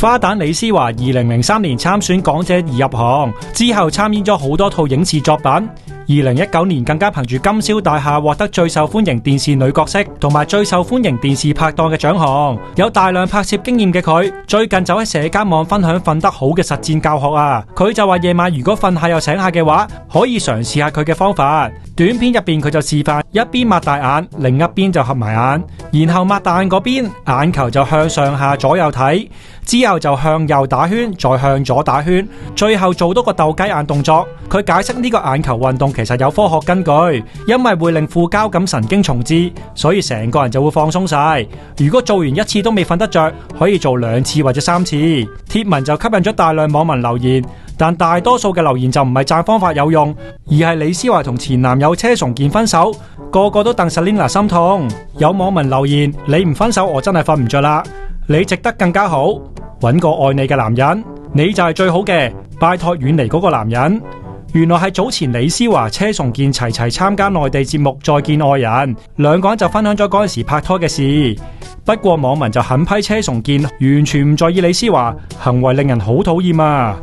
花旦李施嬅2003年參選港姐而入行，之後參演咗好多套影視作品。2019年更加憑住《金宵大廈》獲得最受歡迎電視女角色同埋最受歡迎電視拍檔嘅獎項。有大量拍攝經驗嘅佢，最近就喺社交網分享瞓得好嘅實戰教學啊！佢就話夜晚如果瞓下又醒下嘅話，可以嘗試下佢嘅方法。短片入邊佢就示範一邊擘大眼，另一邊就合埋眼，然後擘大眼嗰邊眼球就向上下左右睇，之後就向右打圈，再向左打圈，最後做多個鬥雞眼動作。佢解釋呢個眼球運動其實有科學根據，因為會令副交感神經重置，所以成個人就會放鬆晒。如果做完一次都未瞓得着，可以做2次或者3次。貼文就吸引咗大量網民留言，但大多數嘅留言就唔係讚方法有用，而係李施嬅同前男友車崇健分手，個個都戥 Selina 心痛。有網民留言：你唔分手我真係瞓唔着啦，你值得更加好，搵個愛你嘅男人，你就係最好嘅，拜託遠離嗰個男人。原來係早前李施嬅、車崇健齊參加內地節目《再見愛人》，兩個人就分享咗嗰陣時拍拖嘅事。不過網民就狠批車崇健完全唔在意李施嬅，行為令人好討厭啊！